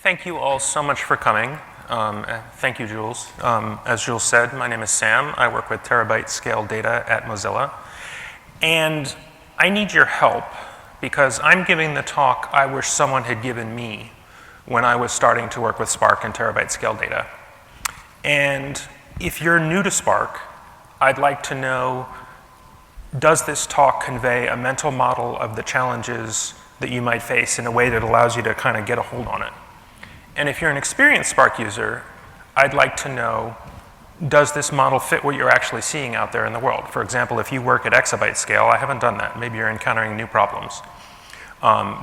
Thank you all so much for coming. Thank you, Jules. As Jules said, my name is Sam. I work with terabyte scale data at Mozilla. And I need your help because I'm giving the talk I wish someone had given me when I was starting to work with Spark and terabyte scale data. And if you're new to Spark, I'd like to know, does this talk convey a mental model of the challenges that you might face in a way that allows you to kind of get a hold on it? And if you're an experienced Spark user, I'd like to know, does this model fit what you're actually seeing out there in the world? For example, if you work at exabyte scale, I haven't done that. Maybe you're encountering new problems.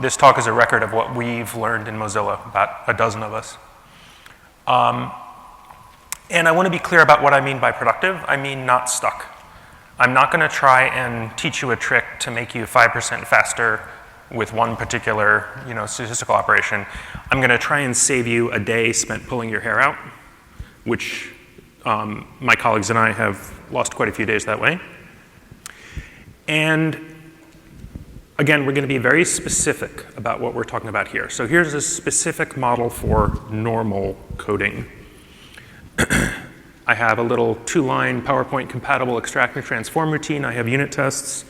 This talk is a record of what we've learned in Mozilla, about a dozen of us. And I want to be clear about what I mean by productive. I mean not stuck. I'm not going to try and teach you a trick to make you 5% faster with one particular statistical operation. I'm going to try and save you a day spent pulling your hair out, which my colleagues and I have lost quite a few days that way. And again, we're going to be very specific about what we're talking about here. So here's a specific model for normal coding. I have a little 2-line PowerPoint compatible extract and transform routine. I have unit tests.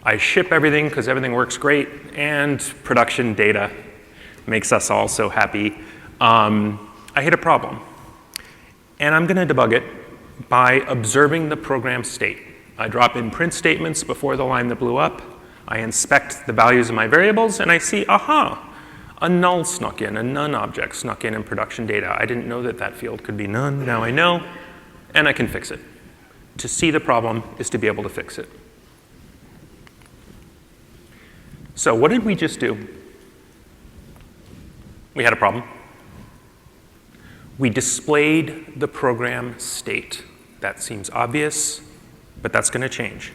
I ship everything because everything works great. And production data makes us all so happy. I hit a problem. And I'm going to debug it by observing the program state. I drop in print statements before the line that blew up. I inspect the values of my variables, and I see, aha, a null snuck in, a none object snuck in production data. I didn't know that that field could be none. Now I know, and I can fix it. To see the problem is to be able to fix it. So what did we just do? We had a problem. We displayed the program state. That seems obvious, but that's going to change.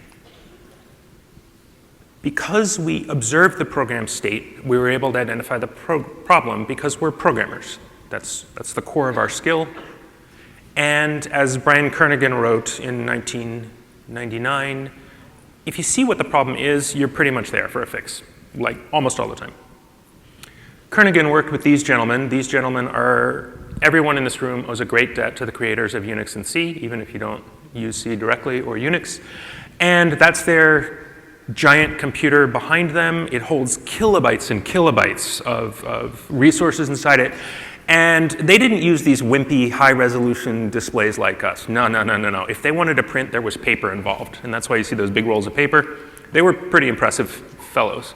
Because we observed the program state, we were able to identify the problem because we're programmers. That's the core of our skill. And as Brian Kernighan wrote in 1999, if you see what the problem is, you're pretty much there for a fix, like almost all the time. Kernighan worked with these gentlemen. These gentlemen are, everyone in this room owes a great debt to the creators of Unix and C, even if you don't use C directly or Unix. And that's their giant computer behind them. It holds kilobytes and kilobytes of resources inside it. And they didn't use these wimpy high-resolution displays like us. No. If they wanted to print, there was paper involved. And that's why you see those big rolls of paper. They were pretty impressive fellows.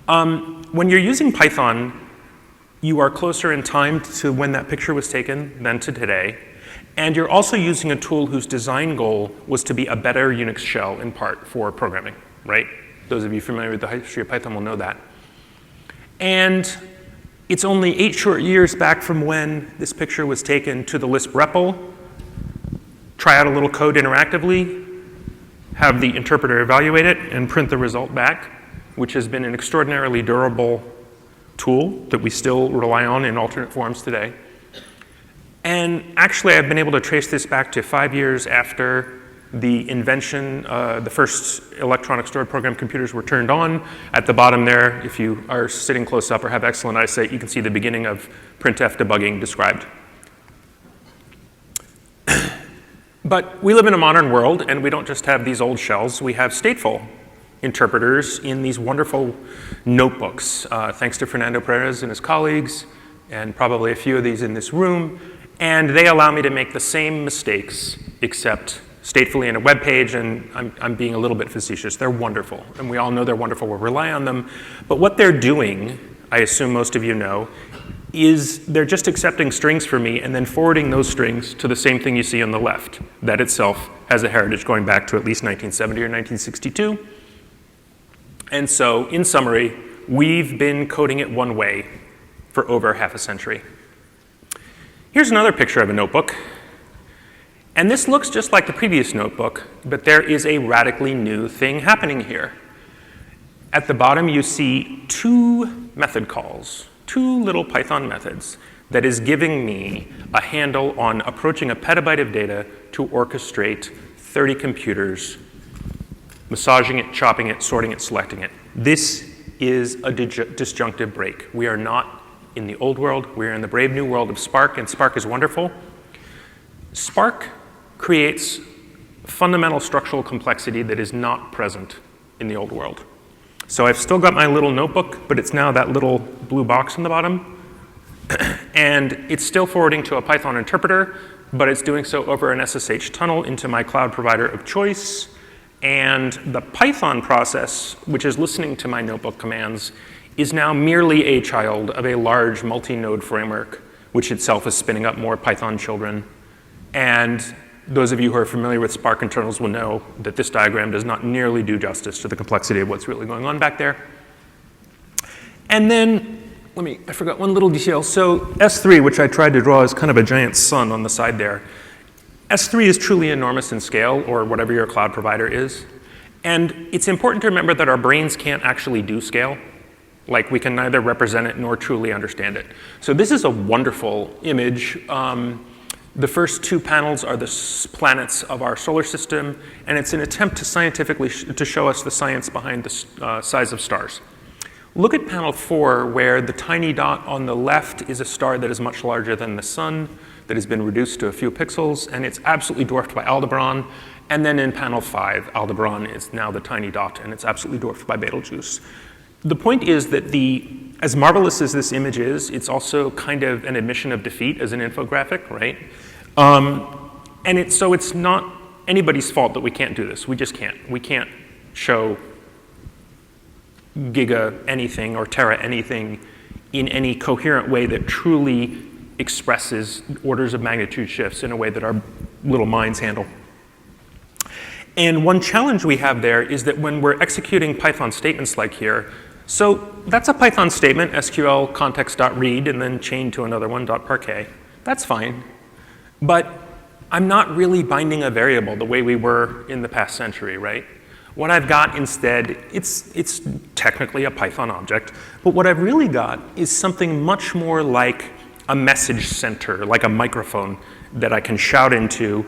When you're using Python, you are closer in time to when that picture was taken than to today. And you're also using a tool whose design goal was to be a better Unix shell in part for programming, right? Those of you familiar with the history of Python will know that. And it's only 8 short years back from when this picture was taken to the Lisp REPL. Try out a little code interactively, have the interpreter evaluate it, and print the result back, which has been an extraordinarily durable tool that we still rely on in alternate forms today. And actually, I've been able to trace this back to 5 years after the invention, the first electronic stored program computers were turned on. At the bottom there, if you are sitting close up or have excellent eyesight, you can see the beginning of printf debugging described. But we live in a modern world, and we don't just have these old shells. We have stateful interpreters in these wonderful notebooks, thanks to Fernando Perez and his colleagues, and probably a few of these in this room. And they allow me to make the same mistakes, except statefully in a web page, and I'm being a little bit facetious. They're wonderful, and we all know they're wonderful. We rely on them. But what they're doing, I assume most of you know, is they're just accepting strings for me and then forwarding those strings to the same thing you see on the left. That itself has a heritage going back to at least 1970 or 1962. And so, in summary, we've been coding it one way for over half a century. Here's another picture of a notebook. And this looks just like the previous notebook, but there is a radically new thing happening here. At the bottom, you see 2 method calls, 2 little Python methods that is giving me a handle on approaching a petabyte of data to orchestrate 30 computers, massaging it, chopping it, sorting it, selecting it. This is a disjunctive break. We are not in the old world. We're in the brave new world of Spark, and Spark is wonderful. Spark creates fundamental structural complexity that is not present in the old world. So I've still got my little notebook, but it's now that little blue box in the bottom. And it's still forwarding to a Python interpreter, but it's doing so over an SSH tunnel into my cloud provider of choice. And the Python process, which is listening to my notebook commands, is now merely a child of a large multi-node framework, which itself is spinning up more Python children. And those of you who are familiar with Spark internals will know that this diagram does not nearly do justice to the complexity of what's really going on back there. And then, I forgot one little detail. So S3, which I tried to draw as kind of a giant sun on the side there, S3 is truly enormous in scale, or whatever your cloud provider is. And it's important to remember that our brains can't actually do scale. Like, we can neither represent it nor truly understand it. So this is a wonderful image. The first two panels are the planets of our solar system, and it's an attempt to scientifically to show us the science behind the size of stars. Look at panel 4, where the tiny dot on the left is a star that is much larger than the sun, that has been reduced to a few pixels, and it's absolutely dwarfed by Aldebaran. And then in panel 5, Aldebaran is now the tiny dot, and it's absolutely dwarfed by Betelgeuse. The point is that as marvelous as this image is, it's also kind of an admission of defeat as an infographic, right? So it's not anybody's fault that we can't do this. We just can't. We can't show giga anything or tera anything in any coherent way that truly expresses orders of magnitude shifts in a way that our little minds handle. And one challenge we have there is that when we're executing Python statements like here, so that's a Python statement, SQL context.read, and then chain to another one, .parquet. That's fine. But I'm not really binding a variable the way we were in the past century, right? What I've got instead, it's technically a Python object, but what I've really got is something much more like a message center, like a microphone that I can shout into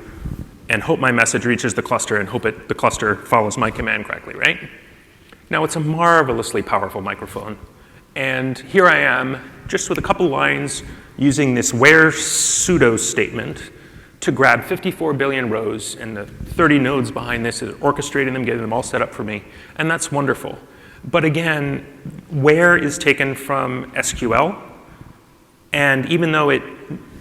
and hope my message reaches the cluster and hope the cluster follows my command correctly, right? Now, it's a marvelously powerful microphone. And here I am, just with a couple lines, using this where pseudo-statement to grab 54 billion rows, and the 30 nodes behind this is orchestrating them, getting them all set up for me. And that's wonderful. But again, where is taken from SQL. And even though it,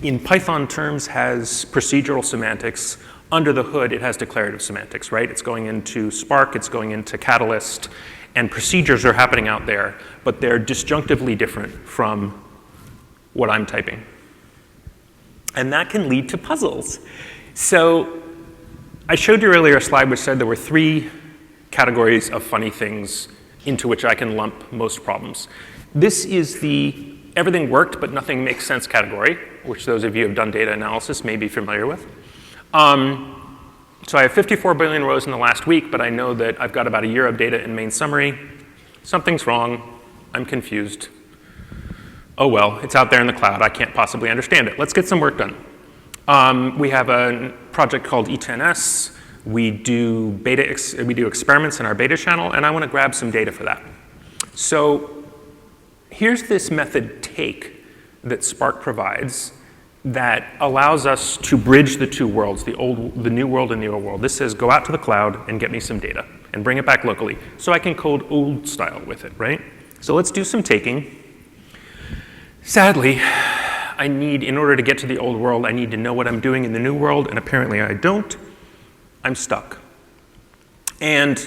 in Python terms, has procedural semantics, under the hood, it has declarative semantics, right? It's going into Spark, it's going into Catalyst, and procedures are happening out there, but they're disjunctively different from what I'm typing. And that can lead to puzzles. So I showed you earlier a slide which said there were 3 categories of funny things into which I can lump most problems. This is the everything worked but nothing makes sense category, which those of you who have done data analysis may be familiar with. So I have 54 billion rows in the last week, but I know that I've got about a year of data in main summary. Something's wrong. I'm confused. Oh well, it's out there in the cloud. I can't possibly understand it. Let's get some work done. We have a project called E10S. We do experiments in our beta channel, and I want to grab some data for that. So here's this method take that Spark provides that allows us to bridge the 2 worlds, the new world and the old world. This says go out to the cloud and get me some data and bring it back locally so I can code old style with it, right? So let's do some taking. Sadly, in order to get to the old world, I need to know what I'm doing in the new world, and apparently I don't. I'm stuck. And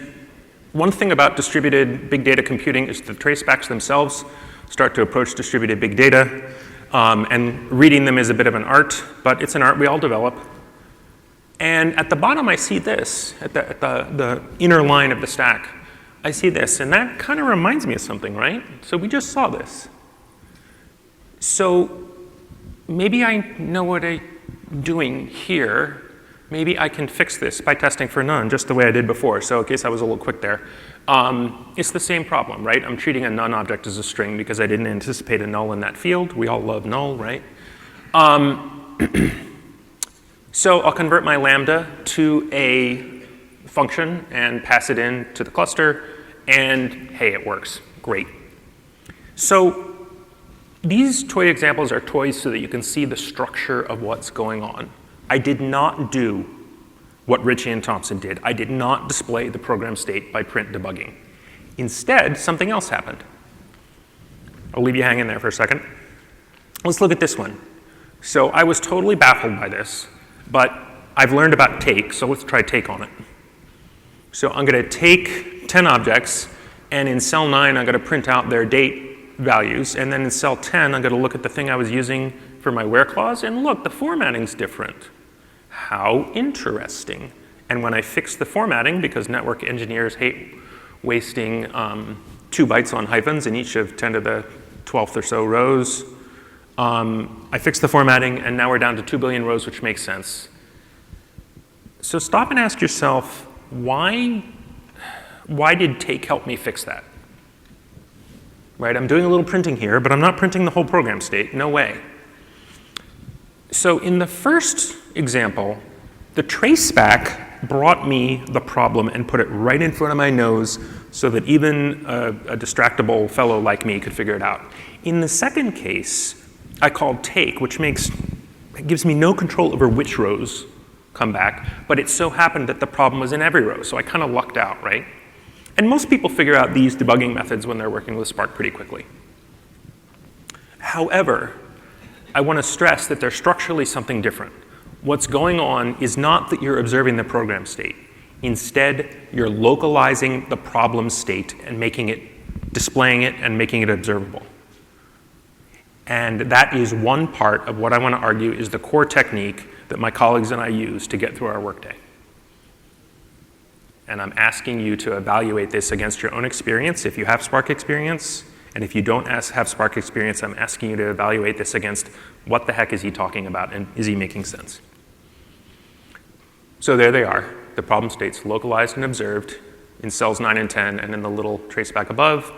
one thing about distributed big data computing is the tracebacks themselves start to approach distributed big data. And reading them is a bit of an art, but it's an art we all develop. And at the bottom, I see this, at the inner line of the stack. I see this, and that kind of reminds me of something, right? So we just saw this. So maybe I know what I'm doing here. Maybe I can fix this by testing for none, just the way I did before. So in case I was a little quick there. It's the same problem, right? I'm treating a none object as a string because I didn't anticipate a null in that field. We all love null, right? So I'll convert my lambda to a function and pass it in to the cluster, and hey, it works. Great. So These toy examples are toys so that you can see the structure of what's going on. I did not do what Ritchie and Thompson did. I did not display the program state by print debugging. Instead, something else happened. I'll leave you hanging there for a second. Let's look at this one. So I was totally baffled by this, but I've learned about take, so let's try take on it. So I'm going to take 10 objects, and in cell 9, I'm going to print out their date values, and then in cell 10, I'm going to look at the thing I was using for my where clause, and look, the formatting's different. How interesting. And when I fix the formatting, because network engineers hate wasting 2 bytes on hyphens in each of 10 to the 12th or so rows, I fixed the formatting, and now we're down to 2 billion rows, which makes sense. So stop and ask yourself, why did take help me fix that? Right, I'm doing a little printing here, but I'm not printing the whole program state. No way. So in the first example, the traceback brought me the problem and put it right in front of my nose so that even a distractible fellow like me could figure it out. In the second case, I called take, which gives me no control over which rows come back, but it so happened that the problem was in every row, so I kind of lucked out, right? And most people figure out these debugging methods when they're working with Spark pretty quickly. However, I want to stress that there's structurally something different. What's going on is not that you're observing the program state. Instead, you're localizing the problem state and displaying it and making it observable. And that is one part of what I want to argue is the core technique that my colleagues and I use to get through our workday. And I'm asking you to evaluate this against your own experience if you have Spark experience. And if you don't have Spark experience, I'm asking you to evaluate this against what the heck is he talking about and is he making sense? So there they are, the problem states localized and observed in cells 9 and 10 and in the little traceback above.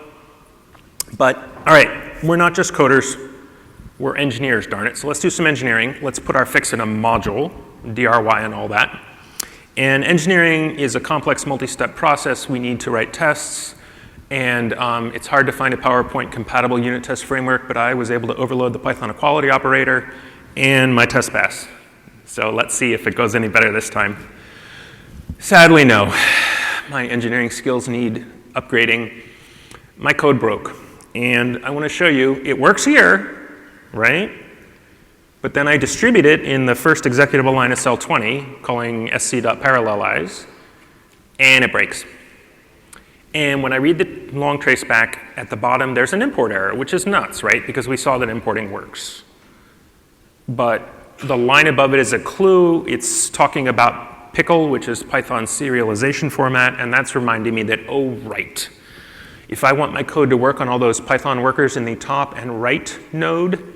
But all right, we're not just coders, we're engineers, darn it. So let's do some engineering. Let's put our fix in a module, DRY and all that. And engineering is a complex multi-step process. We need to write tests. And it's hard to find a PowerPoint compatible unit test framework, but I was able to overload the Python equality operator and my test pass. So let's see if it goes any better this time. Sadly, no. My engineering skills need upgrading. My code broke. And I want to show you, it works here, right? But then I distribute it in the first executable line of cell 20, calling sc.parallelize, and it breaks. And when I read the long traceback at the bottom, there's an import error, which is nuts, right? Because we saw that importing works. But the line above it is a clue. It's talking about pickle, which is Python's serialization format, and that's reminding me that, oh, right. If I want my code to work on all those Python workers in the top and right node,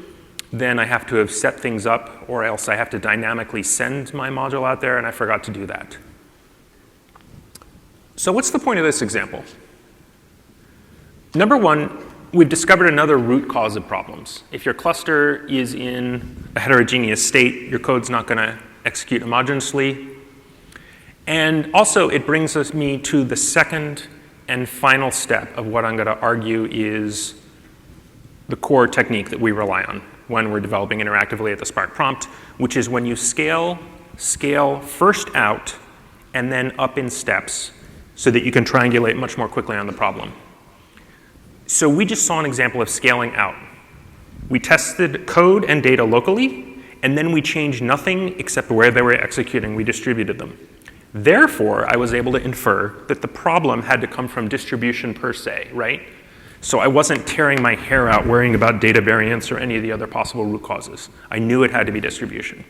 then I have to have set things up, or else I have to dynamically send my module out there, and I forgot to do that. So what's the point of this example? Number one, we've discovered another root cause of problems. If your cluster is in a heterogeneous state, your code's not going to execute homogeneously. And also, it brings me to the second and final step of what I'm going to argue is the core technique that we rely on when we're developing interactively at the Spark prompt, which is when you scale first out and then up in steps so that you can triangulate much more quickly on the problem. So we just saw an example of scaling out. We tested code and data locally, and then we changed nothing except where they were executing. We distributed them. Therefore, I was able to infer that the problem had to come from distribution per se, right? So I wasn't tearing my hair out worrying about data variance or any of the other possible root causes. I knew it had to be distribution.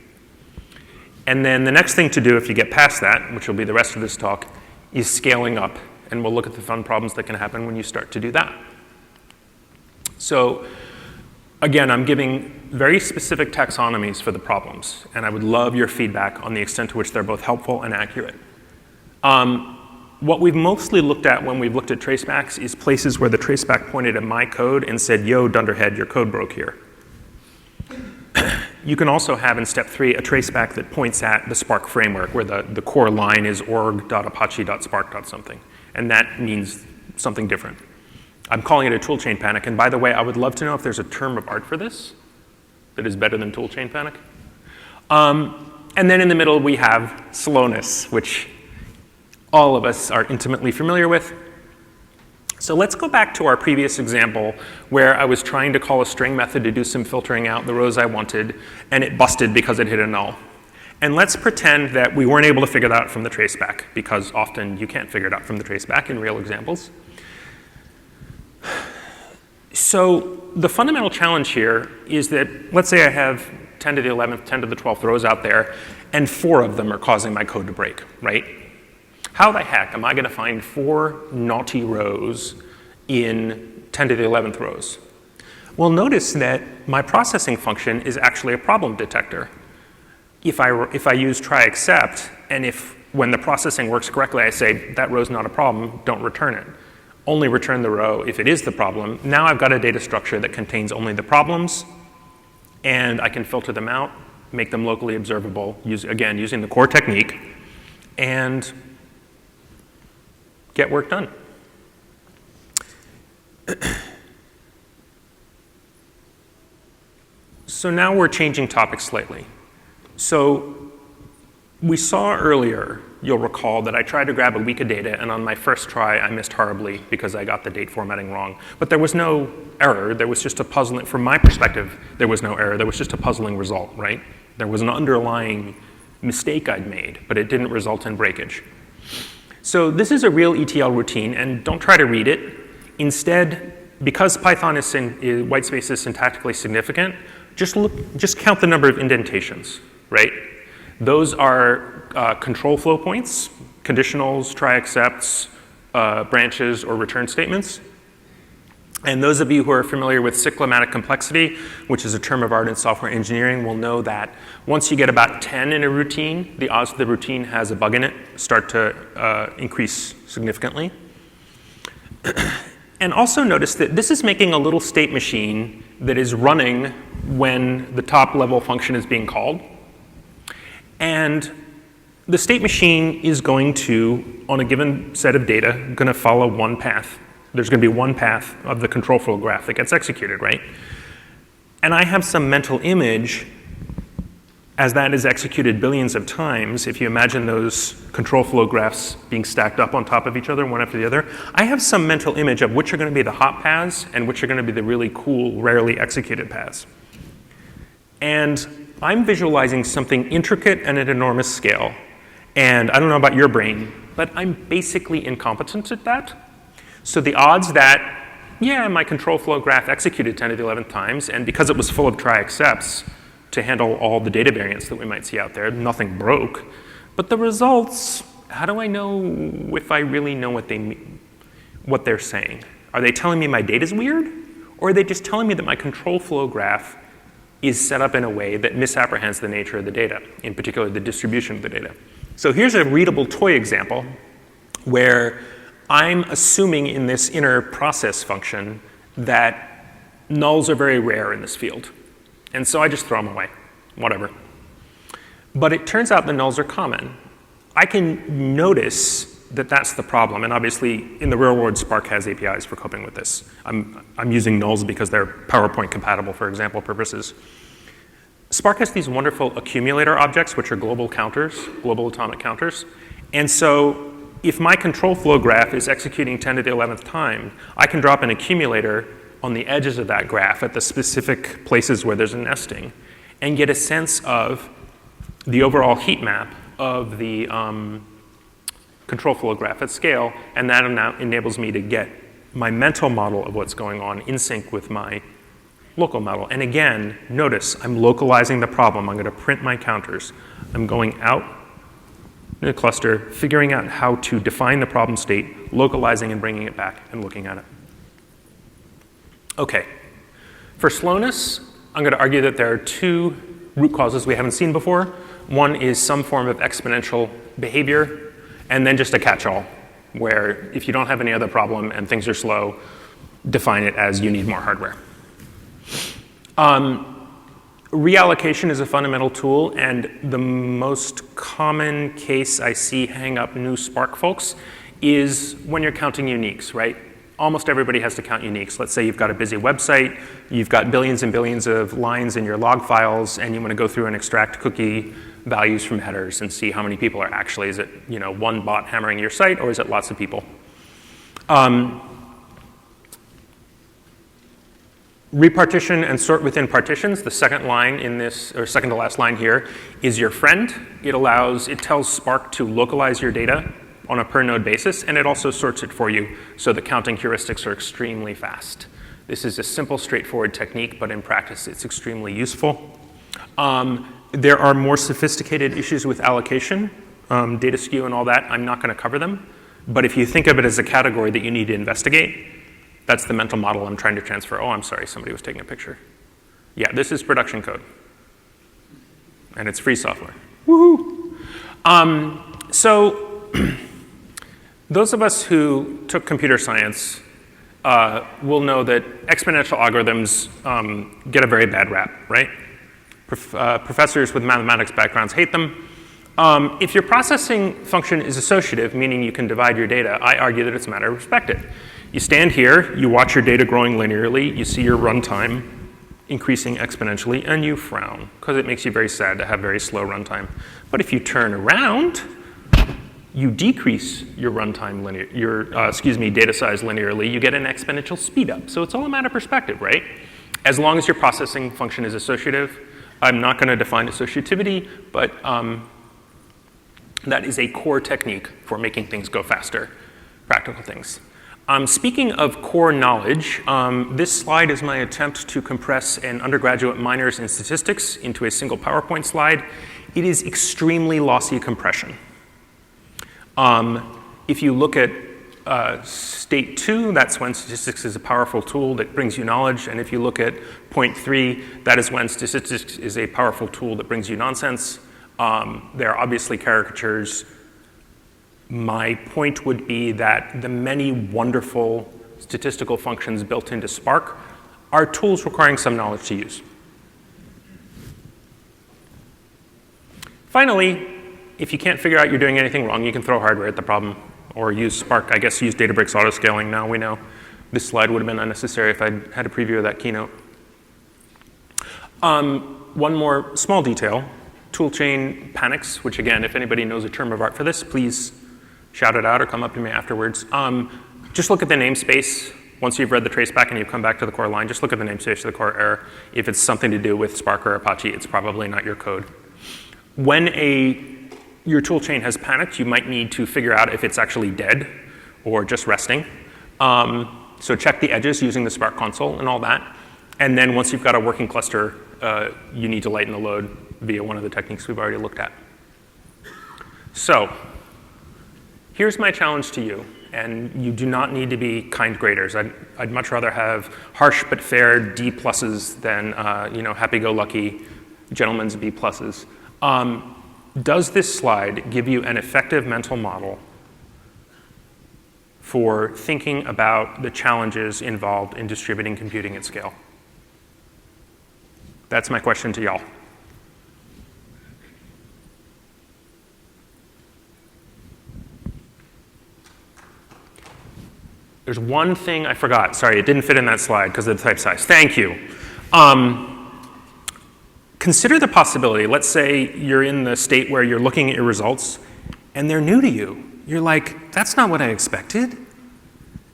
And then the next thing to do if you get past that, which will be the rest of this talk, is scaling up. And we'll look at the fun problems that can happen when you start to do that. So again, I'm giving very specific taxonomies for the problems. And I would love your feedback on the extent to which they're both helpful and accurate. What we've mostly looked at when we've looked at tracebacks is places where the traceback pointed at my code and said, yo, dunderhead, your code broke here. You can also have in step 3 a traceback that points at the Spark framework where the core line is org.apache.spark.something. And that means something different. I'm calling it a toolchain panic. And by the way, I would love to know if there's a term of art for this that is better than toolchain panic. And then in the middle, we have slowness, which all of us are intimately familiar with. So let's go back to our previous example where I was trying to call a string method to do some filtering out the rows I wanted, and it busted because it hit a null. And let's pretend that we weren't able to figure that out from the traceback, because often you can't figure it out from the traceback in real examples. So the fundamental challenge here is that, let's say I have 10 to the 11th, 10 to the 12th rows out there, and 4 of them are causing my code to break, right? How the heck am I going to find 4 naughty rows in 10 to the 11th rows? Well, notice that my processing function is actually a problem detector. If I use try except, and if when the processing works correctly, I say that row's not a problem, don't return it. Only return the row if it is the problem. Now I've got a data structure that contains only the problems, and I can filter them out, make them locally observable, again, using the core technique, and get work done. So now we're changing topics slightly. So we saw earlier, you'll recall, that I tried to grab a week of data, and on my first try, I missed horribly because I got the date formatting wrong. But there was no error. There was just a puzzling, from my perspective, there was no error. There was just a puzzling result, right? There was an underlying mistake I'd made, but it didn't result in breakage. So this is a real ETL routine, and don't try to read it. Instead, because Python white space is syntactically significant, just count the number of indentations, right? Those are control flow points, conditionals, try excepts, branches, or return statements. And those of you who are familiar with cyclomatic complexity, which is a term of art in software engineering, will know that once you get about 10 in a routine, the odds that the routine has a bug in it start to increase significantly. And also notice that this is making a little state machine that is running when the top level function is being called. And the state machine is going to, on a given set of data, going to follow one path. There's going to be one path of the control flow graph that gets executed, right? And I have some mental image as that is executed billions of times. If you imagine those control flow graphs being stacked up on top of each other, one after the other, I have some mental image of which are going to be the hot paths and which are going to be the really cool, rarely executed paths. And I'm visualizing something intricate and at enormous scale. And I don't know about your brain, but I'm basically incompetent at that. So the odds that, yeah, my control flow graph executed 10 to the 11th times, and because it was full of try excepts to handle all the data variance that we might see out there, nothing broke. But the results, how do I know if I really know what they're saying? Are they telling me my data's weird? Or are they just telling me that my control flow graph is set up in a way that misapprehends the nature of the data, in particular the distribution of the data? So here's a readable toy example where I'm assuming in this inner process function that nulls are very rare in this field. And so I just throw them away, whatever. But it turns out the nulls are common. I can notice that that's the problem. And obviously, in the real world, Spark has APIs for coping with this. I'm using nulls because they're PowerPoint compatible for example purposes. Spark has these wonderful accumulator objects, which are global counters, global atomic counters. And so if my control flow graph is executing 10 to the 11th time, I can drop an accumulator on the edges of that graph at the specific places where there's a nesting and get a sense of the overall heat map of the control flow graph at scale, and that now enables me to get my mental model of what's going on in sync with my local model. And again, notice I'm localizing the problem. I'm going to print my counters. I'm going out in a cluster, figuring out how to define the problem state, localizing and bringing it back and looking at it. Okay, for slowness, I'm going to argue that there are 2 root causes we haven't seen before. One is some form of exponential behavior, and then just a catch-all, where if you don't have any other problem and things are slow, define it as you need more hardware. Reallocation is a fundamental tool, and the most common case I see hang up new Spark folks is when you're counting uniques, right? almost everybody has to count uniques. Let's say you've got a busy website, you've got billions and billions of lines in your log files, and you want to go through and extract cookie values from headers and see how many people are actually, is it one bot hammering your site, or is it lots of people? Repartition and sort within partitions, the second line in this, or second to last line here, is your friend. It tells Spark to localize your data on a per node basis, and it also sorts it for you so the counting heuristics are extremely fast. This is a simple, straightforward technique, but in practice it's extremely useful. There are more sophisticated issues with allocation, data skew and all that. I'm not going to cover them, but if you think of it as a category that you need to investigate, that's the mental model I'm trying to transfer. Oh, I'm sorry, somebody was taking a picture. Yeah, this is production code, and it's free software. Woohoo! So those of us who took computer science will know that exponential algorithms get a very bad rap, right? Professors with mathematics backgrounds hate them. If your processing function is associative, meaning you can divide your data, I argue that it's a matter of perspective. You stand here, you watch your data growing linearly, you see your runtime increasing exponentially, and you frown, because it makes you very sad to have very slow runtime. But if you turn around, you decrease your runtime data size linearly, you get an exponential speed up. So it's all a matter of perspective, right? As long as your processing function is associative, I'm not going to define associativity, but that is a core technique for making things go faster, practical things. Speaking of core knowledge, this slide is my attempt to compress an undergraduate minors in statistics into a single PowerPoint slide. It is extremely lossy compression. If you look at state 2, that's when statistics is a powerful tool that brings you knowledge. And if you look at point 3, that is when statistics is a powerful tool that brings you nonsense. There are obviously caricatures. My point would be that the many wonderful statistical functions built into Spark are tools requiring some knowledge to use. Finally, if you can't figure out you're doing anything wrong, you can throw hardware at the problem or use Spark. I guess use Databricks autoscaling. Now we know this slide would have been unnecessary if I'd had a preview of that keynote. One more small detail. Toolchain panics, which again, if anybody knows a term of art for this, please shout it out or come up to me afterwards. Just look at the namespace. Once you've read the traceback and you've come back to the core line, just look at the namespace of the core error. If it's something to do with Spark or Apache, it's probably not your code. When your toolchain has panicked, you might need to figure out if it's actually dead or just resting. So check the edges using the Spark console and all that. And then once you've got a working cluster, you need to lighten the load via one of the techniques we've already looked at. So here's my challenge to you, and you do not need to be kind graders. I'd much rather have harsh but fair D pluses than happy-go-lucky gentlemen's B pluses. Does this slide give you an effective mental model for thinking about the challenges involved in distributing computing at scale? That's my question to y'all. There's one thing I forgot. Sorry, it didn't fit in that slide because of the type size. Thank you. Consider the possibility. Let's say you're in the state where you're looking at your results and they're new to you. You're like, that's not what I expected.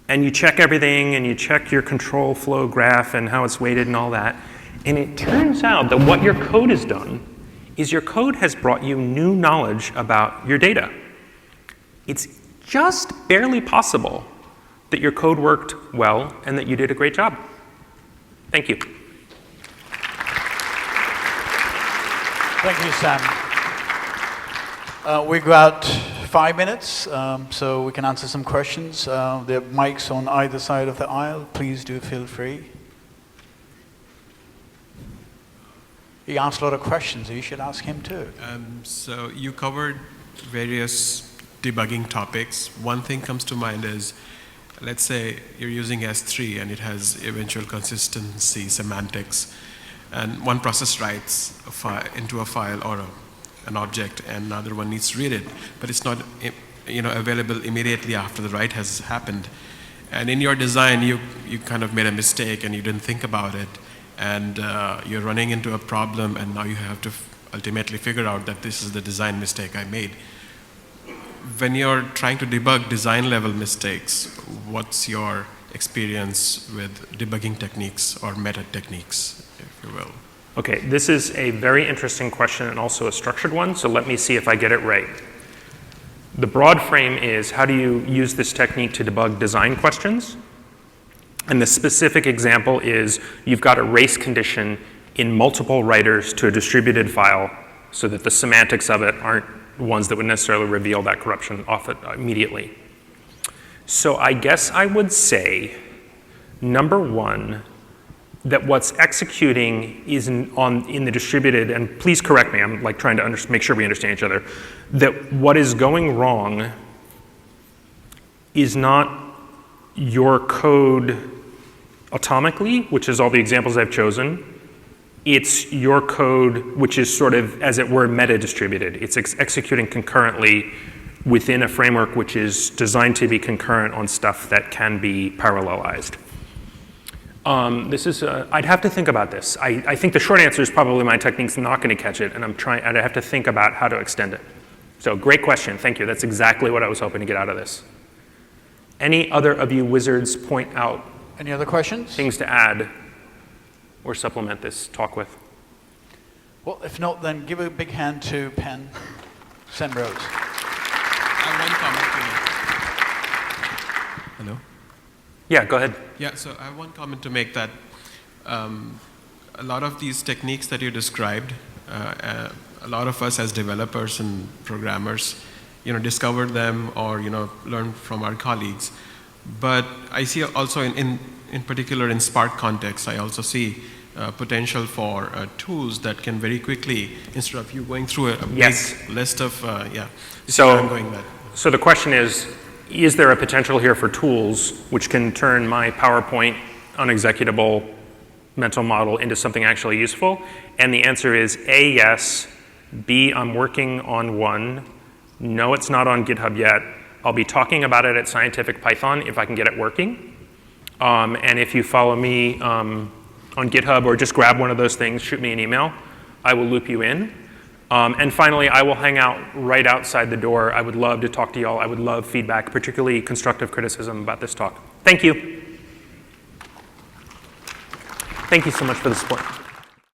And you check everything and you check your control flow graph and how it's weighted and all that. And it turns out that what your code has done is your code has brought you new knowledge about your data. It's just barely possible that your code worked well and that you did a great job. Thank you. Thank you, Sam. We've got 5 minutes, so we can answer some questions. There are mics on either side of the aisle. Please do feel free. He asked a lot of questions, so you should ask him too. So you covered various debugging topics. One thing comes to mind is, let's say you're using S3 and it has eventual consistency semantics, and one process writes into a file or an object, and another one needs to read it, but it's not available immediately after the write has happened. And in your design, you kind of made a mistake and you didn't think about it. And you're running into a problem, and now you have to ultimately figure out that this is the design mistake I made. When you're trying to debug design level mistakes, what's your experience with debugging techniques or meta techniques, if you will? Okay, this is a very interesting question and also a structured one, so let me see if I get it right. The broad frame is, how do you use this technique to debug design questions? And the specific example is, you've got a race condition in multiple writers to a distributed file so that the semantics of it aren't ones that would necessarily reveal that corruption off it immediately. So I guess I would say, number one, that what's executing is in the distributed, and please correct me, I'm like trying to make sure we understand each other, that what is going wrong is not your code atomically, which is all the examples I've chosen. It's your code, which is sort of, as it were, meta-distributed. It's executing concurrently within a framework which is designed to be concurrent on stuff that can be parallelized. I'd have to think about this. I think the short answer is probably my technique's not going to catch it, and I'd have to think about how to extend it. So great question, thank you. That's exactly what I was hoping to get out of this. Any other of you wizards point out Any other questions? things to add or supplement this talk with? Well, if not, then give a big hand to Penrose. I have one comment to make. Hello? Yeah, go ahead. Yeah, so I have one comment to make that a lot of these techniques that you described, a lot of us as developers and programmers, discovered them or, learned from our colleagues. But I see also in particular in Spark context, I also see potential for tools that can very quickly, instead of you going through a big list of, So the question is there a potential here for tools which can turn my PowerPoint unexecutable mental model into something actually useful? And the answer is A, yes. B, I'm working on one. No, it's not on GitHub yet. I'll be talking about it at Scientific Python if I can get it working. And if you follow me on GitHub or just grab one of those things, shoot me an email. I will loop you in. And finally, I will hang out right outside the door. I would love to talk to y'all. I would love feedback, particularly constructive criticism about this talk. Thank you. Thank you so much for the support.